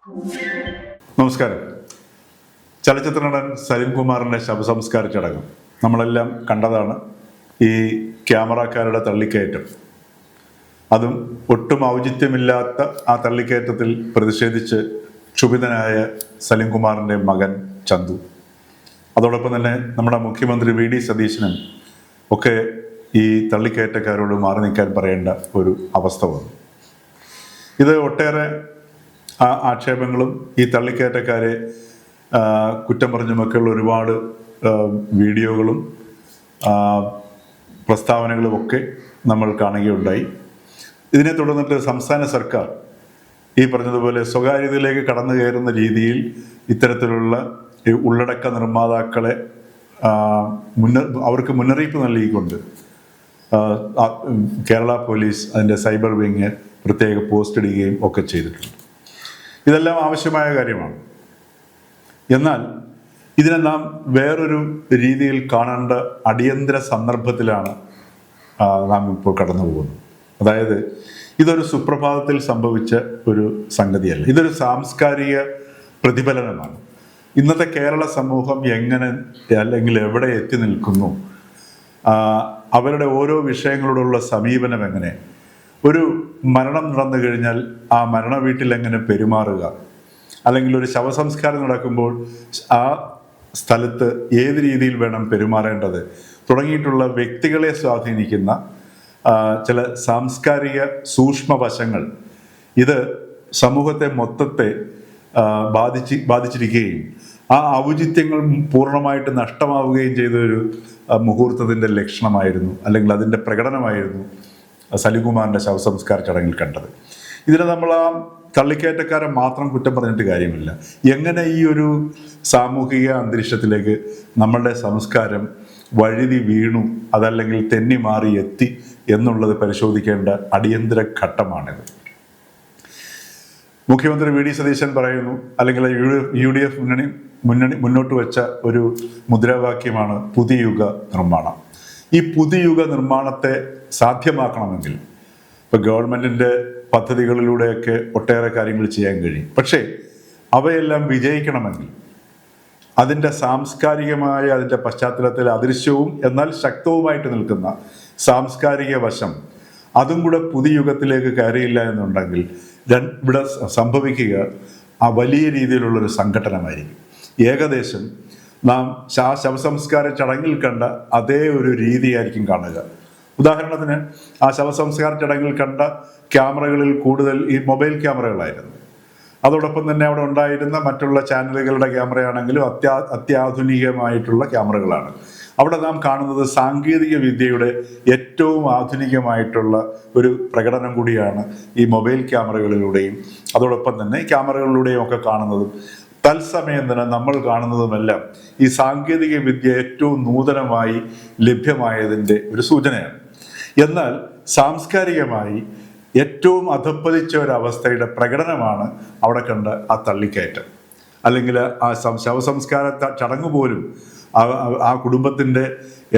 നമസ്കാരം. ചലച്ചിത്ര നടൻ സലിം കുമാറിൻ്റെ ശവസംസ്കാര ചടങ്ങ് നമ്മളെല്ലാം കണ്ടതാണ്. ഈ ക്യാമറക്കാരുടെ തള്ളിക്കയറ്റം, അതും ഒട്ടും ഔചിത്യമില്ലാത്ത ആ തള്ളിക്കയറ്റത്തിൽ പ്രതിഷേധിച്ച് ക്ഷുഭിതനായ സലിം കുമാറിൻ്റെ മകൻ ചന്തു, അതോടൊപ്പം തന്നെ നമ്മുടെ മുഖ്യമന്ത്രി വി.ഡി. സതീശനും ഒക്കെ ഈ തള്ളിക്കയറ്റക്കാരോട് മാറി നിൽക്കാൻ പറയേണ്ട ഒരു അവസ്ഥ വന്നു. ഇത് ഒട്ടേറെ ആക്ഷേപങ്ങളും ഈ തള്ളിക്കയറ്റക്കാരെ കുറ്റം പറഞ്ഞുമൊക്കെയുള്ള ഒരുപാട് വീഡിയോകളും പ്രസ്താവനകളും ഒക്കെ നമ്മൾ കാണുകയുണ്ടായി. ഇതിനെ തുടർന്നിട്ട് സംസ്ഥാന സർക്കാർ ഈ പറഞ്ഞതുപോലെ സ്വകാര്യതയിലേക്ക് കടന്നു കയറുന്ന രീതിയിൽ ഇത്തരത്തിലുള്ള ഉള്ളടക്ക നിർമ്മാതാക്കളെ അവർക്ക് മുന്നറിയിപ്പ് നൽകിക്കൊണ്ട് കേരള പോലീസ് അതിൻ്റെ സൈബർ വിങ് പ്രത്യേക പോസ്റ്റ് ഇടുകയും ഒക്കെ ചെയ്തിട്ടുണ്ട്. ഇതെല്ലാം ആവശ്യമായ കാര്യമാണ്. എന്നാൽ ഇതിനെ നാം വേറൊരു രീതിയിൽ കാണേണ്ട അടിയന്തര സന്ദർഭത്തിലാണ് നാം ഇപ്പോൾ കടന്നു പോകുന്നത്. അതായത് ഇതൊരു സുപ്രഭാതത്തിൽ സംഭവിച്ച ഒരു സംഗതിയല്ല, ഇതൊരു സാംസ്കാരിക പ്രതിഫലനമാണ്. ഇന്നത്തെ കേരള സമൂഹം എങ്ങനെ അല്ലെങ്കിൽ എവിടെ എത്തി നിൽക്കുന്നു, അവരുടെ ഓരോ വിഷയങ്ങളോടുള്ള സമീപനം എങ്ങനെ, ഒരു മരണം നടന്നു കഴിഞ്ഞാൽ ആ മരണ വീട്ടിൽ എങ്ങനെ പെരുമാറുക, അല്ലെങ്കിൽ ഒരു ശവസംസ്കാരം നടക്കുമ്പോൾ ആ സ്ഥലത്ത് ഏത് രീതിയിൽ വേണം പെരുമാറേണ്ടത് തുടങ്ങിയിട്ടുള്ള വ്യക്തികളെ സ്വാധീനിക്കുന്ന ചില സാംസ്കാരിക സൂക്ഷ്മവശങ്ങൾ ഇത് സമൂഹത്തെ മൊത്തത്തെ ബാധിച്ചിരിക്കുകയും ആ ഔചിത്യങ്ങൾ പൂർണ്ണമായിട്ട് നഷ്ടമാവുകയും ചെയ്തൊരു മുഹൂർത്തത്തിൻ്റെ ലക്ഷണമായിരുന്നു, അല്ലെങ്കിൽ അതിൻ്റെ പ്രകടനമായിരുന്നു സലിം കുമാറിൻ്റെ ശവസംസ്കാര ചടങ്ങിൽ കണ്ടത്. ഇതിനെ നമ്മൾ ആ തള്ളിക്കയറ്റക്കാരെ മാത്രം കുറ്റം പറഞ്ഞിട്ട് കാര്യമില്ല. എങ്ങനെ ഈ ഒരു സാമൂഹിക അന്തരീക്ഷത്തിലേക്ക് നമ്മളുടെ സംസ്കാരം വഴുതി വീണു, അതല്ലെങ്കിൽ തെന്നി മാറി എത്തി എന്നുള്ളത് പരിശോധിക്കേണ്ട അടിയന്തര ഘട്ടമാണിത്. മുഖ്യമന്ത്രി വി.ഡി. സതീശൻ പറയുന്നു, അല്ലെങ്കിൽ UDF മുന്നോട്ട് വെച്ച ഒരു മുദ്രാവാക്യമാണ് പുതുയുഗ നിർമ്മാണം. ഈ പുതുയുഗ നിർമ്മാണത്തെ സാധ്യമാക്കണമെങ്കിൽ ഇപ്പോൾ ഗവൺമെൻറ്റിൻ്റെ പദ്ധതികളിലൂടെയൊക്കെ ഒട്ടേറെ കാര്യങ്ങൾ ചെയ്യാൻ കഴിയും. പക്ഷേ അവയെല്ലാം വിജയിക്കണമെങ്കിൽ അതിൻ്റെ സാംസ്കാരികമായ അതിൻ്റെ പശ്ചാത്തലത്തിൽ അദൃശ്യവും എന്നാൽ ശക്തവുമായിട്ട് നിൽക്കുന്ന സാംസ്കാരിക വശം അതും കൂടെ പുതുയുഗത്തിലേക്ക് കയറിയില്ല എന്നുണ്ടെങ്കിൽ ഇവിടെ സംഭവിക്കുക ആ വലിയ രീതിയിലുള്ളൊരു സംഘട്ടനമായിരിക്കും. ഏകദേശം നാം ശവസംസ്കാര ചടങ്ങിൽ കണ്ട അതേ ഒരു രീതിയായിരിക്കും കാണുക. ഉദാഹരണത്തിന് ആ ശവസംസ്കാര ചടങ്ങിൽ കണ്ട ക്യാമറകളിൽ കൂടുതൽ ഈ മൊബൈൽ ക്യാമറകളായിരുന്നു. അതോടൊപ്പം തന്നെ അവിടെ ഉണ്ടായിരുന്ന മറ്റുള്ള ചാനലുകളുടെ ക്യാമറയാണെങ്കിലും അത്യാധുനികമായിട്ടുള്ള ക്യാമറകളാണ്. അവിടെ നാം കാണുന്നത് സാങ്കേതിക വിദ്യയുടെ ഏറ്റവും ആധുനികമായിട്ടുള്ള ഒരു പ്രകടനം കൂടിയാണ് ഈ മൊബൈൽ ക്യാമറകളിലൂടെയും അതോടൊപ്പം തന്നെ ക്യാമറകളിലൂടെയും ഒക്കെ കാണുന്നതും തത്സമയം തന്നെ നമ്മൾ കാണുന്നതുമെല്ലാം ഈ സാങ്കേതിക വിദ്യ ഏറ്റവും നൂതനമായി ലഭ്യമായതിൻ്റെ ഒരു സൂചനയാണ്. എന്നാൽ സാംസ്കാരികമായി ഏറ്റവും അധപ്പതിച്ച ഒരവസ്ഥയുടെ പ്രകടനമാണ് അവിടെ കണ്ട ആ തള്ളിക്കയറ്റം. അല്ലെങ്കിൽ ആ ശവസംസ്കാര ചടങ്ങ് പോലും ആ കുടുംബത്തിൻ്റെ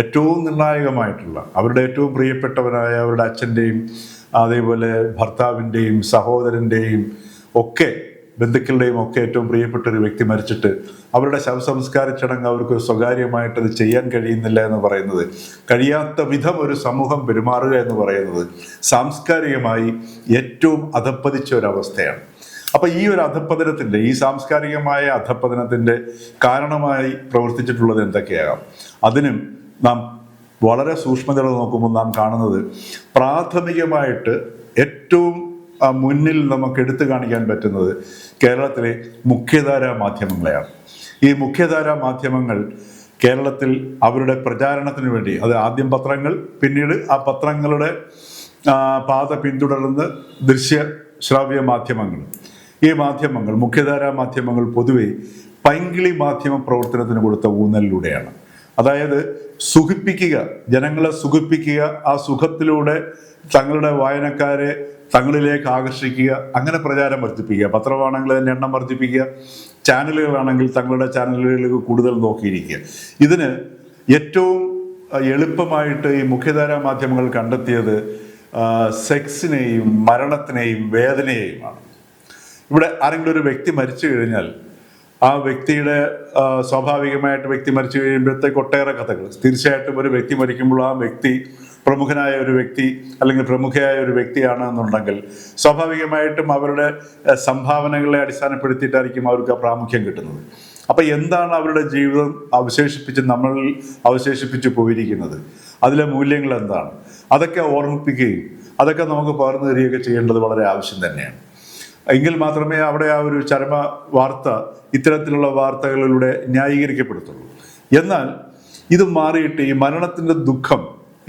ഏറ്റവും നിർണായകമായിട്ടുള്ള അവരുടെ ഏറ്റവും പ്രിയപ്പെട്ടവരായ അവരുടെ അച്ഛൻ്റെയും അതേപോലെ ഭർത്താവിൻ്റെയും സഹോദരൻ്റെയും ഒക്കെ ബന്ധുക്കളുടെയും ഒക്കെ ഏറ്റവും പ്രിയപ്പെട്ട ഒരു വ്യക്തി മരിച്ചിട്ട് അവരുടെ ശവസംസ്കാര ചടങ്ങ് അവർക്ക് സ്വകാര്യമായിട്ടത് ചെയ്യാൻ കഴിയുന്നില്ല എന്ന് പറയുന്നത്, കഴിയാത്ത വിധം ഒരു സമൂഹം പെരുമാറുക എന്ന് പറയുന്നത് സാംസ്കാരികമായി ഏറ്റവും അധപ്പതിച്ച ഒരവസ്ഥയാണ്. അപ്പം ഈ ഒരു അധപ്പതനത്തിൻ്റെ, ഈ സാംസ്കാരികമായ അധപ്പതനത്തിൻ്റെ കാരണമായി പ്രവർത്തിച്ചിട്ടുള്ളത് എന്തൊക്കെയാകാം? അതിനും നാം വളരെ സൂക്ഷ്മതയോടെ നോക്കുമ്പോൾ നാം കാണുന്നത് പ്രാഥമികമായിട്ട് ഏറ്റവും മുന്നിൽ നമുക്ക് എടുത്തു കാണിക്കാൻ പറ്റുന്നത് കേരളത്തിലെ മുഖ്യധാരാ മാധ്യമങ്ങളെയാണ്. ഈ മുഖ്യധാരാ മാധ്യമങ്ങൾ കേരളത്തിൽ അവരുടെ പ്രചാരണത്തിന് വേണ്ടി, അത് ആദ്യം പത്രങ്ങൾ, പിന്നീട് ആ പത്രങ്ങളുടെ പാത പിന്തുടർന്ന് ദൃശ്യ ശ്രാവ്യ മാധ്യമങ്ങൾ, ഈ മാധ്യമങ്ങൾ മുഖ്യധാരാ മാധ്യമങ്ങൾ പൊതുവെ പൈങ്കിളി മാധ്യമ പ്രവർത്തനത്തിന് കൊടുത്ത ഊന്നലിലൂടെയാണ്. അതായത് സുഖിപ്പിക്കുക, ജനങ്ങളെ സുഖിപ്പിക്കുക, ആ സുഖത്തിലൂടെ തങ്ങളുടെ വായനക്കാരെ തങ്ങളിലേക്ക് ആകർഷിക്കുക, അങ്ങനെ പ്രചാരം വർദ്ധിപ്പിക്കുക. പത്രമാണെങ്കിൽ അതിൻ്റെ എണ്ണം വർദ്ധിപ്പിക്കുക, ചാനലുകളാണെങ്കിൽ തങ്ങളുടെ ചാനലുകളിലേക്ക് കൂടുതൽ നോക്കിയിരിക്കുക. ഇതിന് ഏറ്റവും എളുപ്പമായിട്ട് ഈ മുഖ്യധാരാ മാധ്യമങ്ങൾ കണ്ടെത്തിയത് സെക്സിനെയും മരണത്തിനെയും വേദനയെയുമാണ്. ഇവിടെ ആരെങ്കിലും ഒരു വ്യക്തി മരിച്ചു കഴിഞ്ഞാൽ ആ വ്യക്തിയുടെ സ്വാഭാവികമായിട്ട് വ്യക്തി മരിച്ചു കഴിയുമ്പോഴത്തേക്ക് ഒട്ടേറെ കഥകൾ. തീർച്ചയായിട്ടും ഒരു വ്യക്തി മരിക്കുമ്പോൾ ആ വ്യക്തി പ്രമുഖനായ ഒരു വ്യക്തി അല്ലെങ്കിൽ പ്രമുഖയായ ഒരു വ്യക്തിയാണ് എന്നുണ്ടെങ്കിൽ സ്വാഭാവികമായിട്ടും അവരുടെ സംഭാവനകളെ അടിസ്ഥാനപ്പെടുത്തിയിട്ടായിരിക്കും അവർക്ക് ആ പ്രാമുഖ്യം കിട്ടുന്നത്. അപ്പം എന്താണ് അവരുടെ ജീവിതം നമ്മളിൽ അവശേഷിപ്പിച്ച് പോയിരിക്കുന്നത്, അതിലെ മൂല്യങ്ങൾ എന്താണ്, അതൊക്കെ ഓർമ്മിപ്പിക്കുകയും അതൊക്കെ നമുക്ക് പകർന്നു തരികയൊക്കെ ചെയ്യേണ്ടത് വളരെ ആവശ്യം തന്നെയാണ്. എങ്കിൽ മാത്രമേ അവിടെ ആ ഒരു ചരമ വാർത്ത ഇത്തരത്തിലുള്ള വാർത്തകളിലൂടെ ന്യായീകരിക്കപ്പെടുത്തുള്ളൂ. എന്നാൽ ഇത് മാറിയിട്ട് ഈ മരണത്തിൻ്റെ ദുഃഖം,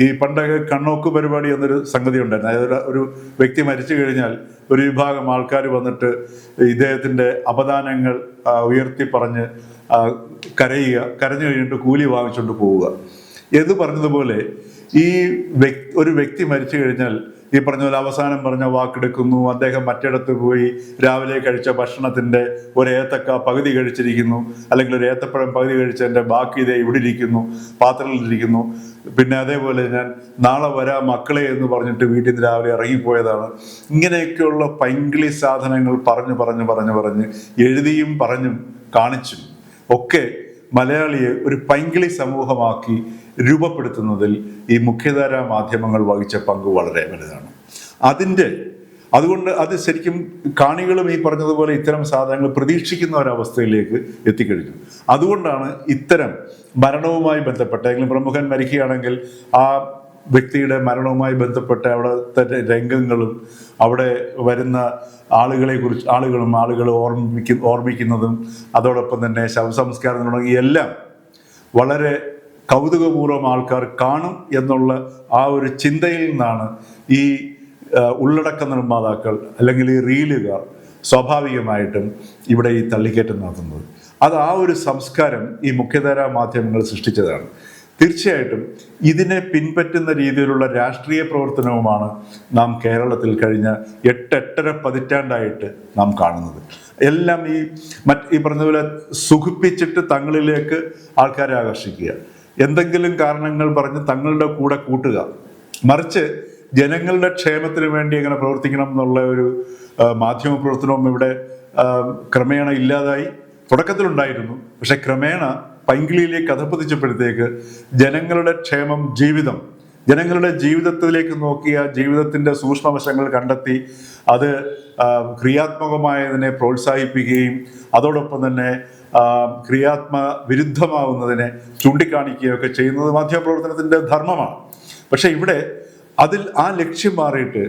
ഈ പണ്ടൊക്കെ കണ്ണോക്ക് പരിപാടി എന്നൊരു സംഗതി ഉണ്ടായിരുന്നു. അതായത് ഒരു വ്യക്തി മരിച്ചു കഴിഞ്ഞാൽ ഒരു വിഭാഗം ആൾക്കാർ വന്നിട്ട് ഇദ്ദേഹത്തിൻ്റെ അപദാനങ്ങൾ ഉയർത്തി പറഞ്ഞ് കരഞ്ഞു കഴിഞ്ഞിട്ട് കൂലി വാങ്ങിച്ചുകൊണ്ട് പോവുക എന്ന് പറഞ്ഞതുപോലെ ഒരു വ്യക്തി മരിച്ചു കഴിഞ്ഞാൽ ഈ പറഞ്ഞ പോലെ അവസാനം പറഞ്ഞ വാക്കെടുക്കുന്നു. അദ്ദേഹം മറ്റിടത്ത് പോയി രാവിലെ കഴിച്ച ഭക്ഷണത്തിൻ്റെ ഒരു ഏത്തക്ക പകുതി കഴിച്ചിരിക്കുന്നു, അല്ലെങ്കിൽ ഒരു ഏത്തപ്പഴം പകുതി കഴിച്ചതിൻ്റെ ബാക്കി ഇതേ ഇവിടെ ഇരിക്കുന്നു, പാത്രങ്ങളിലിരിക്കുന്നു. പിന്നെ അതേപോലെ ഞാൻ നാളെ വരാം മക്കളെ എന്ന് പറഞ്ഞിട്ട് വീട്ടിൽ നിന്ന് രാവിലെ ഇറങ്ങിപ്പോയതാണ്. ഇങ്ങനെയൊക്കെയുള്ള പൈങ്കിളി സാധനങ്ങൾ പറഞ്ഞ് എഴുതിയും പറഞ്ഞും കാണിച്ചും ഒക്കെ മലയാളിയെ ഒരു പൈങ്കിളി സമൂഹമാക്കി രൂപപ്പെടുത്തുന്നതിൽ ഈ മുഖ്യധാരാ മാധ്യമങ്ങൾ വഹിച്ച പങ്ക് വളരെ വലുതാണ്. അതുകൊണ്ട് അത് ശരിക്കും കാണികളും ഈ പറഞ്ഞതുപോലെ ഇത്തരം സാധനങ്ങൾ പ്രതീക്ഷിക്കുന്ന ഒരവസ്ഥയിലേക്ക് എത്തിക്കഴിഞ്ഞു. അതുകൊണ്ടാണ് ഇത്തരം മരണവുമായി ബന്ധപ്പെട്ട അല്ലെങ്കിൽ പ്രമുഖൻ മരിക്കുകയാണെങ്കിൽ ആ വ്യക്തിയുടെ മരണവുമായി ബന്ധപ്പെട്ട അവിടുത്തെ രംഗങ്ങളും അവിടെ വരുന്ന ആളുകൾ ഓർമ്മിക്കുന്നതും അതോടൊപ്പം തന്നെ ശവസംസ്കാരം തുടങ്ങി എല്ലാം വളരെ കൗതുകപൂർവ്വം ആൾക്കാർ കാണും എന്നുള്ള ആ ഒരു ചിന്തയിൽ നിന്നാണ് ഈ ഉള്ളടക്ക നിർമ്മാതാക്കൾ അല്ലെങ്കിൽ ഈ റീലുകാർ സ്വാഭാവികമായിട്ടും ഇവിടെ ഈ തള്ളിക്കയറ്റം നടത്തുന്നത്. അത് ആ ഒരു സംസ്കാരം ഈ മുഖ്യധാരാ മാധ്യമങ്ങൾ സൃഷ്ടിച്ചതാണ്. തീർച്ചയായിട്ടും ഇതിനെ പിൻപറ്റുന്ന രീതിയിലുള്ള രാഷ്ട്രീയ പ്രവർത്തനവുമാണ് നാം കേരളത്തിൽ കഴിഞ്ഞ 8-8.5 പതിറ്റാണ്ടായിട്ട് നാം കാണുന്നത്. എല്ലാം ഈ പറഞ്ഞതുപോലെ സുഖിപ്പിച്ചിട്ട് തങ്ങളിലേക്ക് ആൾക്കാരെ ആകർഷിക്കുക, എന്തെങ്കിലും കാരണങ്ങൾ പറഞ്ഞ് തങ്ങളുടെ കൂടെ കൂട്ടുക, മറിച്ച് ജനങ്ങളുടെ ക്ഷേമത്തിന് വേണ്ടി എങ്ങനെ പ്രവർത്തിക്കണം എന്നുള്ള ഒരു മാധ്യമ പ്രവർത്തനവും ഇവിടെ ക്രമേണ ഇല്ലാതായി. തുടക്കത്തിലുണ്ടായിരുന്നു, പക്ഷെ ക്രമേണ പൈങ്കിളിയിലേക്ക് അധപ്പതിച്ചപ്പോഴത്തേക്ക് ജനങ്ങളുടെ ക്ഷേമം, ജനങ്ങളുടെ ജീവിതത്തിലേക്ക് നോക്കിയ ജീവിതത്തിൻ്റെ സൂക്ഷ്മവശങ്ങൾ കണ്ടെത്തി അത് ക്രിയാത്മകമായതിനെ പ്രോത്സാഹിപ്പിക്കുകയും അതോടൊപ്പം തന്നെ വിരുദ്ധമാവുന്നതിനെ ചൂണ്ടിക്കാണിക്കുകയൊക്കെ ചെയ്യുന്നത് മാധ്യമപ്രവർത്തനത്തിൻ്റെ ധർമ്മമാണ്. പക്ഷെ ഇവിടെ ആ ലക്ഷ്യം മാറിയിട്ട്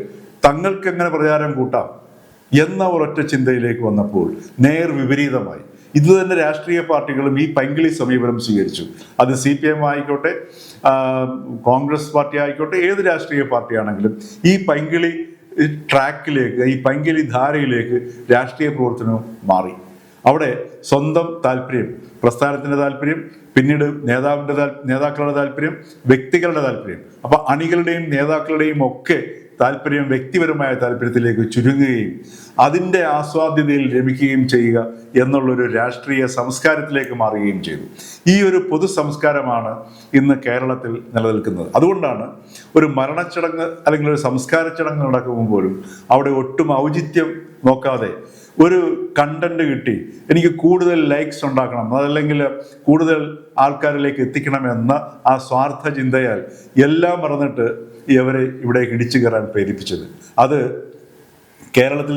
തങ്ങൾക്ക് എങ്ങനെ പ്രചാരം കൂട്ടാം എന്ന ഒരൊറ്റ ചിന്തയിലേക്ക് വന്നപ്പോൾ നേർ വിപരീതമായി. ഇത് തന്നെ രാഷ്ട്രീയ പാർട്ടികളും ഈ പൈങ്കിളി സമീപനം സ്വീകരിച്ചു. അത് CPM ആയിക്കോട്ടെ, കോൺഗ്രസ് പാർട്ടി ആയിക്കോട്ടെ, ഏത് രാഷ്ട്രീയ പാർട്ടിയാണെങ്കിലും ഈ പൈങ്കിളി ട്രാക്കിലേക്ക്, ഈ പൈങ്കിളി ധാരയിലേക്ക് രാഷ്ട്രീയ പ്രവർത്തനവും മാറി. അവിടെ സ്വന്തം താല്പര്യം, പ്രസ്ഥാനത്തിൻ്റെ താല്പര്യം, പിന്നീട് നേതാക്കളുടെ താല്പര്യം, വ്യക്തികളുടെ താല്പര്യം, അപ്പൊ അണികളുടെയും നേതാക്കളുടെയും ഒക്കെ താല്പര്യം വ്യക്തിപരമായ താല്പര്യത്തിലേക്ക് ചുരുങ്ങുകയും അതിൻ്റെ ആസ്വാദ്യതയിൽ രമിക്കുകയും ചെയ്യുക എന്നുള്ളൊരു രാഷ്ട്രീയ സംസ്കാരത്തിലേക്ക് മാറുകയും ചെയ്തു. ഈ ഒരു പൊതു സംസ്കാരമാണ് ഇന്ന് കേരളത്തിൽ നിലനിൽക്കുന്നത്. അതുകൊണ്ടാണ് ഒരു മരണച്ചടങ്ങ് അല്ലെങ്കിൽ ഒരു സംസ്കാര ചടങ്ങ് നടക്കുമ്പോൾ പോലും അവിടെ ഒട്ടും ഔചിത്യം നോക്കാതെ ഒരു കണ്ടന്റ് കിട്ടി എനിക്ക് കൂടുതൽ ലൈക്സ് ഉണ്ടാക്കണം, അതല്ലെങ്കിൽ കൂടുതൽ ആൾക്കാരിലേക്ക് എത്തിക്കണമെന്ന ആ സ്വാർത്ഥ ചിന്തയാൽ എല്ലാം മറന്നിട്ട് ഇവരെ ഇവിടെ ഇടിച്ചു കയറാൻ പ്രേരിപ്പിച്ചത്. അത് കേരളത്തിൽ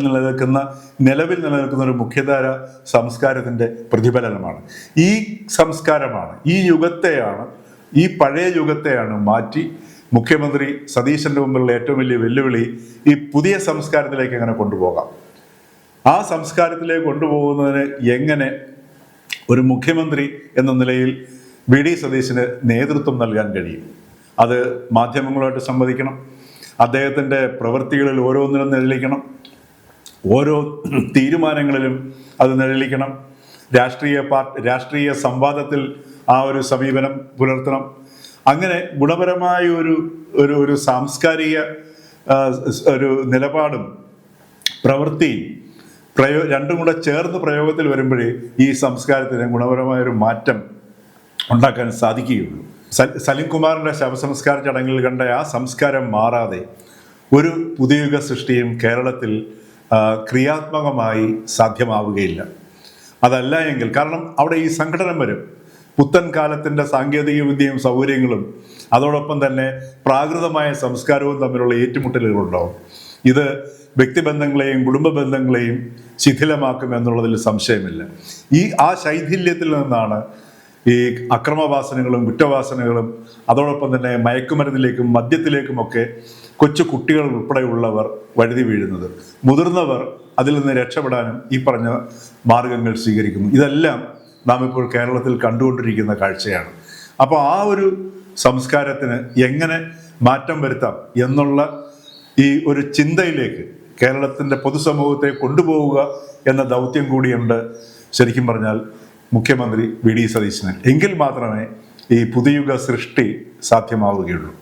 നിലവിൽ നിലനിൽക്കുന്ന ഒരു മുഖ്യധാര സംസ്കാരത്തിൻ്റെ പ്രതിഫലനമാണ്. ഈ സംസ്കാരമാണ്, ഈ പഴയ യുഗത്തെയാണ് മാറ്റി മുഖ്യമന്ത്രി സതീശൻ്റെ മുമ്പിലുള്ള ഏറ്റവും വലിയ വെല്ലുവിളി ഈ പുതിയ സംസ്കാരത്തിലേക്ക് എങ്ങനെ കൊണ്ടുപോകാം. ആ സംസ്കാരത്തിലേക്ക് കൊണ്ടുപോകുന്നതിന് എങ്ങനെ ഒരു മുഖ്യമന്ത്രി എന്ന നിലയിൽ VD സതീശന് നേതൃത്വം നൽകാൻ കഴിയും. അത് മാധ്യമങ്ങളുമായിട്ട് സംവദിക്കണം, അദ്ദേഹത്തിൻ്റെ പ്രവൃത്തികളിൽ ഓരോന്നിനും നിഴലിക്കണം, ഓരോ തീരുമാനങ്ങളിലും അത് നിഴലിക്കണം, രാഷ്ട്രീയ സംവാദത്തിൽ ആ ഒരു സമീപനം പുലർത്തണം. അങ്ങനെ ഗുണപരമായ ഒരു സാംസ്കാരിക ഒരു നിലപാടും പ്രവൃത്തിയും രണ്ടും കൂടെ ചേർന്ന് പ്രയോഗത്തിൽ വരുമ്പോഴേ ഈ സംസ്കാരത്തിന് ഗുണപരമായൊരു മാറ്റം ഉണ്ടാക്കാൻ സാധിക്കുകയുള്ളൂ. സലിം കുമാറിൻ്റെ ശവസംസ്കാര ചടങ്ങിൽ കണ്ട ആ സംസ്കാരം മാറാതെ ഒരു പുതിയുഗ സൃഷ്ടിയും കേരളത്തിൽ ക്രിയാത്മകമായി സാധ്യമാവുകയില്ല. അതല്ല എങ്കിൽ, കാരണം അവിടെ ഈ സംഘടനം വരും. പുത്തൻ കാലത്തിൻ്റെ സാങ്കേതിക വിദ്യയും സൗകര്യങ്ങളും അതോടൊപ്പം തന്നെ പ്രാകൃതമായ സംസ്കാരവും തമ്മിലുള്ള ഏറ്റുമുട്ടലുകളുണ്ടാവും. ഇത് വ്യക്തിബന്ധങ്ങളെയും കുടുംബ ബന്ധങ്ങളെയും ശിഥിലമാക്കും എന്നുള്ളതിൽ സംശയമില്ല. ആ ശൈഥില്യത്തിൽ നിന്നാണ് ഈ അക്രമവാസനകളും കുറ്റവാസനകളും അതോടൊപ്പം തന്നെ മയക്കുമരുന്നിലേക്കും മദ്യത്തിലേക്കുമൊക്കെ കൊച്ചു കുട്ടികൾ ഉൾപ്പെടെയുള്ളവർ വഴുതി വീഴുന്നത്. മുതിർന്നവർ അതിൽ നിന്ന് രക്ഷപ്പെടാനും ഈ പറഞ്ഞ മാർഗങ്ങൾ സ്വീകരിക്കുന്നു. ഇതെല്ലാം നാം ഇപ്പോൾ കേരളത്തിൽ കണ്ടുകൊണ്ടിരിക്കുന്ന കാഴ്ചയാണ്. അപ്പോൾ ആ ഒരു സംസ്കാരത്തിന് എങ്ങനെ മാറ്റം വരുത്താം എന്നുള്ള ഈ ഒരു ചിന്തയിലേക്ക് കേരളത്തിൻ്റെ പൊതുസമൂഹത്തെ കൊണ്ടുപോവുക എന്ന ദൗത്യം കൂടിയുണ്ട് ശരിക്കും പറഞ്ഞാൽ മുഖ്യമന്ത്രി വി ഡി സതീശന്. എങ്കിൽ മാത്രമേ ഈ പുതുയുഗ സൃഷ്ടി സാധ്യമാവുകയുള്ളൂ.